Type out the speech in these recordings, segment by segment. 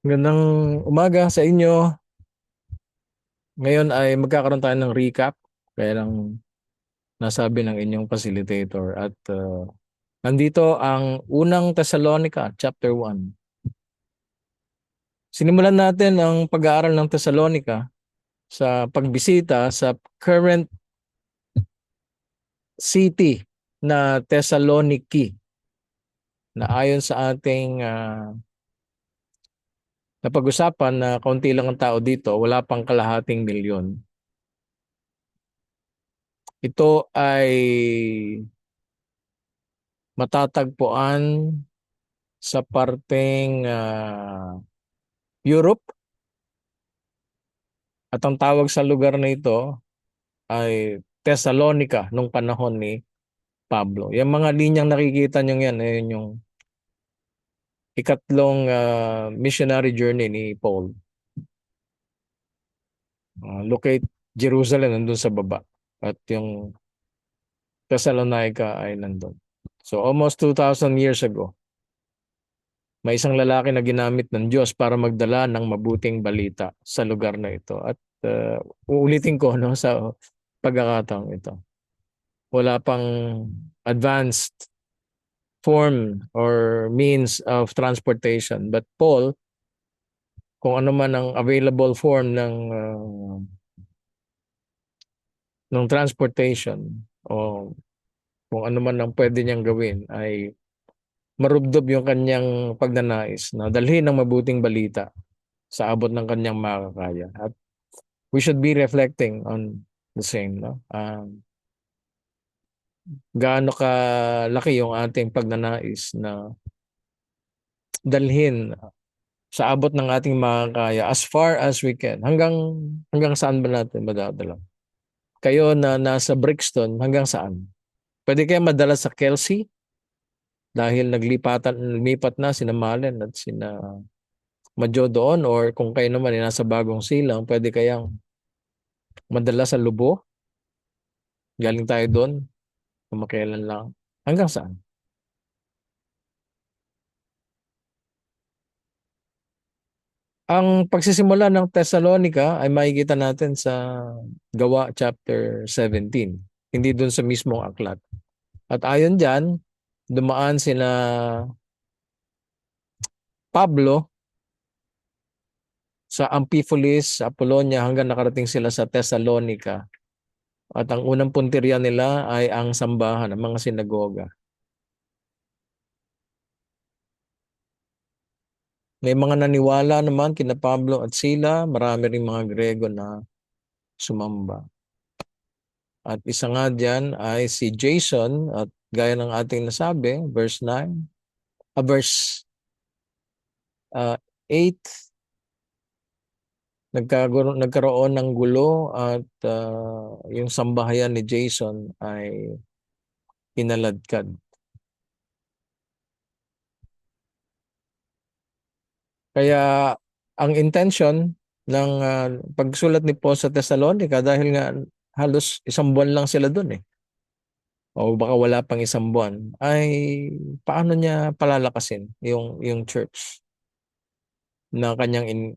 Magandang umaga sa inyo. Ngayon ay magkakaroon tayo ng recap kaya lang nasabi ng inyong facilitator at nandito ang unang Thessalonica chapter 1. Sinimulan natin ang pag-aaral ng Thessalonica sa pagbisita sa current city na Thessaloniki na ayon sa ating napag-usapan na kaunti lang ang tao dito, wala pang kalahating milyon. Ito ay matatagpuan sa parteng Europe at ang tawag sa lugar na ito ay Thessalonica nung panahon ni Pablo. Yung mga linyang nakikita nyo yan, ayun yung ikatlong missionary journey ni Paul. Locate Jerusalem nandun sa baba at yung Thessalonica ay nandun. So almost 2,000 years ago, may isang lalaki na ginamit ng Diyos para magdala ng mabuting balita sa lugar na ito. At uulitin ko no, sa pagkakataong ito. Wala pang advanced form or means of transportation. But Paul, kung ano man ang available form ng transportation o kung ano man ang pwede niyang gawin ay marubdob yung kanyang pagnanais na dalhin ng mabuting balita sa abot ng kanyang makakaya. At we should be reflecting on the same, no? Gaano ka laki yung ating pagnanais na dalhin sa abot ng ating makakaya as far as we can. Hanggang saan ba natin madadala? Kayo na nasa Brixton, hanggang saan? Pwede kayo madala sa Kelsey dahil naglipat na sina Malen at sina Madjo doon, or kung kayo naman ay nasa Bagong Silang, pwede kayang madala sa Lubo. Galing tayo doon, kumakailan lang. Hanggang saan? Ang pagsisimula ng Thessalonica ay makikita natin sa Gawa chapter 17. Hindi doon sa mismong aklat. At ayon diyan, dumaan sina Pablo sa Amphipolis, sa Apollonia hanggang nakarating sila sa Thessalonica. At ang unang puntirya nila ay ang sambahan, ang mga sinagoga. May mga naniwala naman kina Pablo at Sila, marami ring mga Grego na sumamba. At isa nga diyan ay si Jason, at gaya ng ating nasabi, verse 9, verse 8, nagkaroon ng gulo at yung sambahayan ni Jason ay inaladkad. Kaya ang intention ng pagsulat ni Paul sa Thessalonica, dahil nga halos isang buwan lang sila doon o baka wala pang isang buwan, ay paano niya palalakasin yung church na kanyang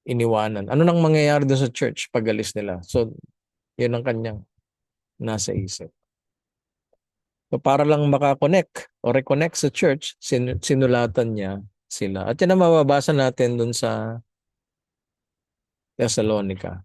iniwanan. Ano nang mangyayari doon sa church pag alis nila? So, yun ang kanyang nasa isip. So, para lang makakonect o reconnect sa church, sinulatan niya sila. At yan ang mababasa natin doon sa Thessalonica.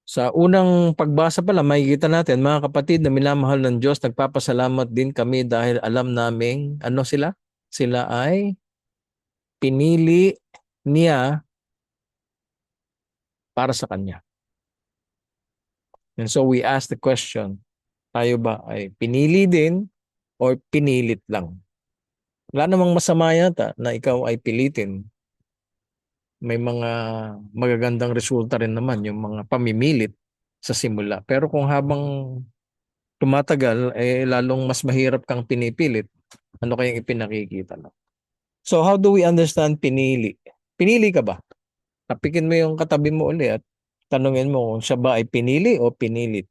Sa unang pagbasa pala, makikita natin, mga kapatid na minamahal ng Diyos, nagpapasalamat din kami dahil alam naming, ano sila? Sila ay pinili niya para sa Kanya. And so we ask the question, tayo ba ay pinili din or pinilit lang? Wala namang masama yata na ikaw ay pilitin. May mga magagandang resulta rin naman yung mga pamimilit sa simula. Pero kung habang tumatagal, lalong mas mahirap kang pinipilit, ano kayang ipinakikita na? So how do we understand pinili? Pinili ka ba? Tapikin mo yung katabi mo uli at tanungin mo kung siya ba ay pinili o pinilit.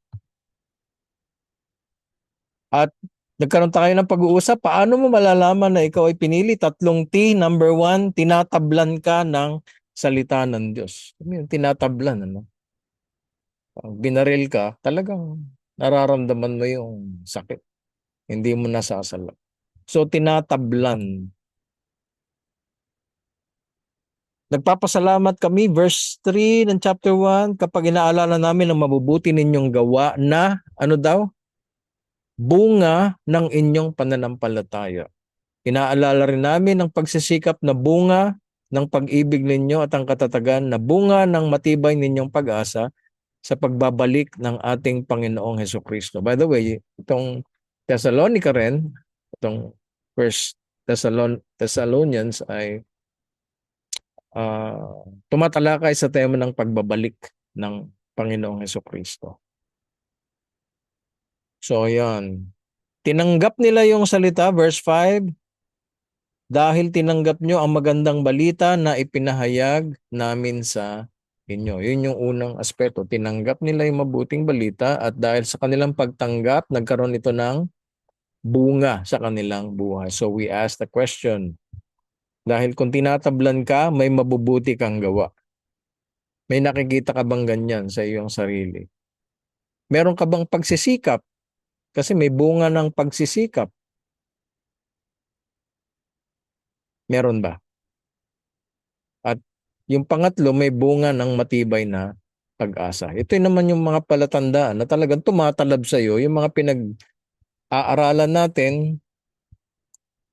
At Nagkaroon tayo ng pag-uusap, paano mo malalaman na ikaw ay pinili? Tatlong T. Number one, tinatablan ka ng salita ng Diyos. Ano yung tinatablan, ano? Pag binaril ka, talagang nararamdaman mo yung sakit. Hindi mo nasasala. So, tinatablan. Nagpapasalamat kami, verse 3 ng chapter 1, kapag inaalala namin ang mabubuti ninyong gawa na, ano daw? Bunga ng inyong pananampalataya. Inaalala rin namin ang pagsisikap na bunga ng pag-ibig ninyo at ang katatagan na bunga ng matibay ninyong pag-asa sa pagbabalik ng ating Panginoong Hesukristo. By the way, itong Thessalonica rin, itong First Thessalonians ay tumatalakay sa tema ng pagbabalik ng Panginoong Hesukristo. So, yan. Tinanggap nila yung salita, verse 5, dahil tinanggap nyo ang magandang balita na ipinahayag namin sa inyo. Yun yung unang aspeto. Tinanggap nila yung mabuting balita at dahil sa kanilang pagtanggap, nagkaroon ito ng bunga sa kanilang buhay. So we ask the question, dahil kung tinatablan ka, may mabubuti kang gawa. May nakikita ka bang ganyan sa iyong sarili? Meron ka bang pagsisikap? Kasi may bunga ng pagsisikap. Meron ba? At yung pangatlo, may bunga ng matibay na pag-asa. Ito naman yung mga palatandaan na talagang tumatalab sa iyo, yung mga pinag-aaralan natin,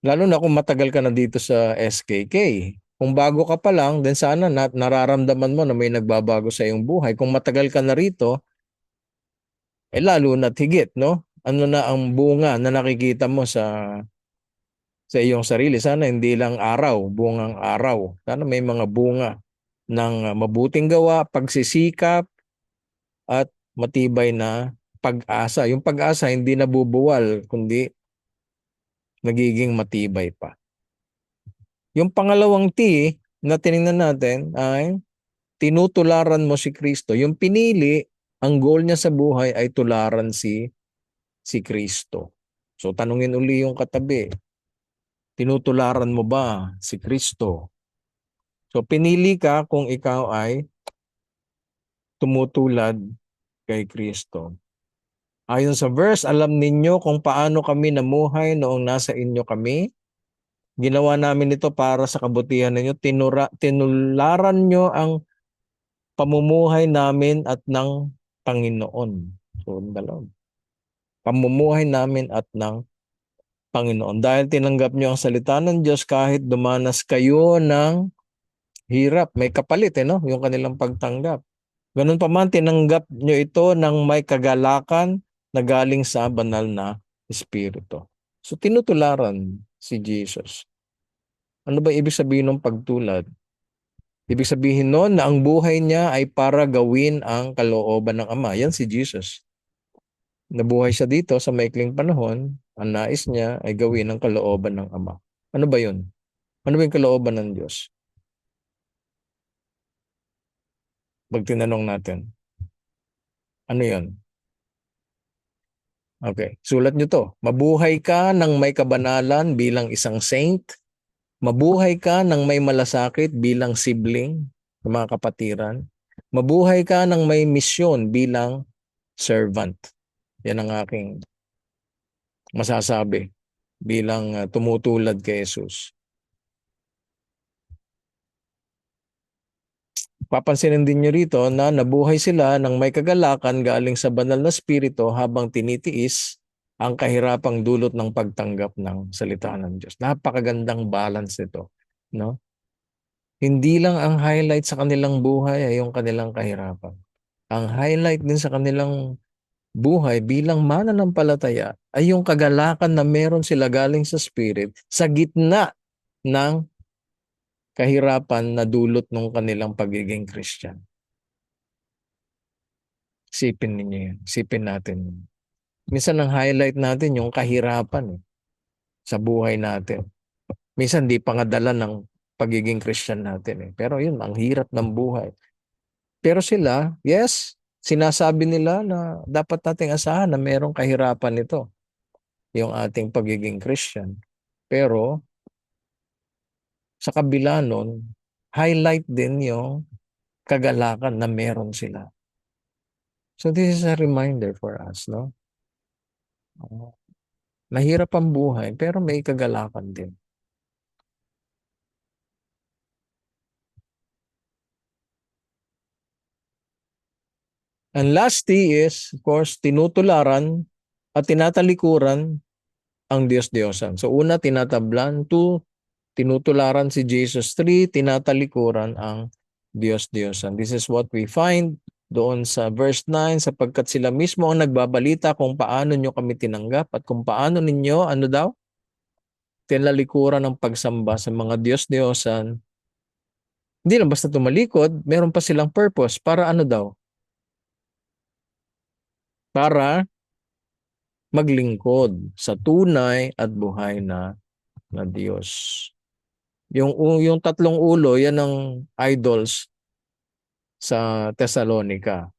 lalo na kung matagal ka na dito sa SKK. Kung bago ka pa lang, then sana nararamdaman mo na may nagbabago sa iyong buhay. Kung matagal ka na rito, lalo na't higit, no? Ano na ang bunga na nakikita mo sa iyong sarili? Sana hindi lang araw, bungang araw. Sana may mga bunga ng mabuting gawa, pagsisikap, at matibay na pag-asa. Yung pag-asa hindi nabubuwal, kundi nagiging matibay pa. Yung pangalawang T na tinignan natin ay tinutularan mo si Kristo. Yung pinili, ang goal niya sa buhay ay tularan si Kristo. So tanungin uli yung katabi, tinutularan mo ba si Kristo? So pinili ka kung ikaw ay tumutulad kay Kristo. Ayon sa verse, alam ninyo kung paano kami namuhay noong nasa inyo kami. Ginawa namin ito para sa kabutihan ninyo. Tinularan nyo ang pamumuhay namin at ng Panginoon. So, dalawa. Pamumuhay namin at ng Panginoon. Dahil tinanggap nyo ang salita ng Diyos kahit dumanas kayo ng hirap. May kapalit, no? Yung kanilang pagtanggap. Ganun pa man, tinanggap nyo ito ng may kagalakan na galing sa banal na Espiritu. So, tinutularan si Jesus. Ano ba ibig sabihin ng pagtulad? Ibig sabihin noon na ang buhay niya ay para gawin ang kalooban ng Ama. Yan si Jesus. Nabuhay siya dito sa maikling panahon, ang nais niya ay gawin ang kalooban ng Ama. Ano ba yun? Ano ba yung kalooban ng Diyos? Pag tinanong natin, ano yun? Okay, sulat nyo to. Mabuhay ka ng may kabanalan bilang isang saint. Mabuhay ka ng may malasakit bilang sibling sa mga kapatiran. Mabuhay ka ng may misyon bilang servant. Yan ang aking masasabi bilang tumutulad kay Jesus. Papansinin din nyo rito na nabuhay sila ng may kagalakan galing sa banal na spirito habang tinitiis ang kahirapang dulot ng pagtanggap ng salita ng Diyos. Napakagandang balance nito, no? Hindi lang ang highlight sa kanilang buhay ay yung kanilang kahirapan. Ang highlight din sa kanilang buhay bilang mananampalataya ay yung kagalakan na meron sila galing sa Spirit sa gitna ng kahirapan na dulot ng kanilang pagiging Christian. Isipin ninyo yun. Isipin natin yun. Minsan ang highlight natin yung kahirapan sa buhay natin. Minsan di pa nga dala ng pagiging Christian natin. Pero yun, ang hirap ng buhay. Pero sila, yes, sinasabi nila na dapat nating asahan na merong kahirapan nito. yung ating pagiging Christian. Pero sa kabila nun, highlight din yung kagalakan na meron sila. So this is a reminder for us, no? Mahirap ang buhay, pero may kagalakan din. And last T is, of course, tinutularan at tinatalikuran ang Diyos-Diyosan. So una, tinatablan. Two, tinutularan si Jesus. Three, tinatalikuran ang Diyos-Diyosan. This is what we find doon sa verse 9, sapagkat sila mismo ang nagbabalita kung paano nyo kami tinanggap at kung paano ninyo, ano daw? Tinalikuran ng pagsamba sa mga Diyos-Diyosan. Hindi lang basta tumalikod, meron pa silang purpose. Para ano daw? Para maglingkod sa tunay at buhay na Diyos. Yung tatlong ulo, yan ang idols sa Thessalonica.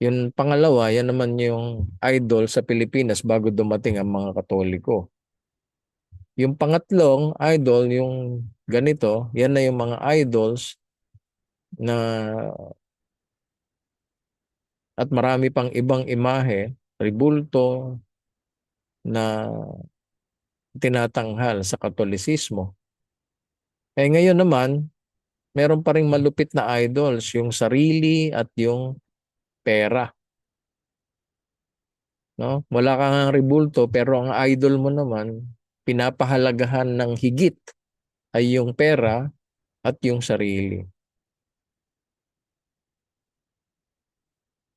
Yung pangalawa, yan naman yung idol sa Pilipinas bago dumating ang mga Katoliko. Yung pangatlong idol, yung ganito, yan na yung mga idols na at marami pang ibang imahe, ribulto na tinatanghal sa Katolisismo. Ngayon naman, meron pa ring malupit na idols, yung sarili at yung pera. No? Wala kang ribulto pero ang idol mo naman, pinapahalagahan ng higit ay yung pera at yung sarili.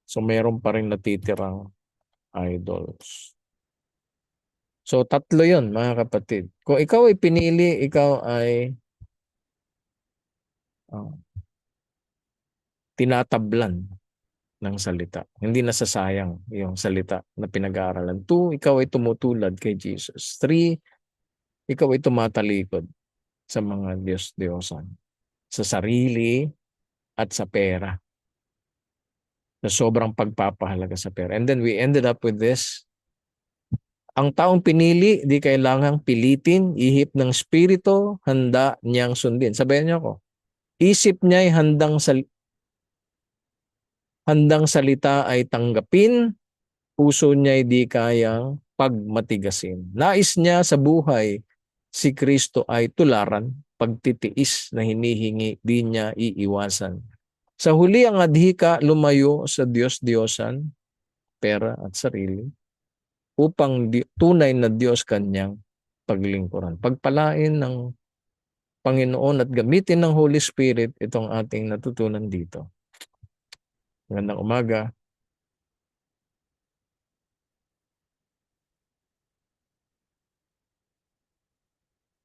So meron pa rin natitirang idols. So tatlo yun mga kapatid. Kung ikaw ay pinili, ikaw ay tinatablan ng salita. Hindi nasasayang yung salita na pinag-aaralan. Two, ikaw ay tumutulad kay Jesus. Three, ikaw ay tumatalikod sa mga Diyos-Diyosan, sa sarili at sa pera, na sobrang pagpapahalaga sa pera. And then we ended up with this. Ang taong pinili, di kailangang pilitin, ihip ng spirito, handa niyang sundin. Sabayan niyo ako. Isip niya ay handang salita ay tanggapin, puso niya ay di kayang pagmatigasin. Nais niya sa buhay, si Kristo ay tularan, pagtitiis na hinihingi, di niya iiwasan. Sa huli ang adhika lumayo sa Diyos-Diyosan, pera at sarili, upang tunay na Diyos kanyang paglingkuran. Pagpalain ng Panginoon at gamitin ng Holy Spirit itong ating natutunan dito. Magandang umaga.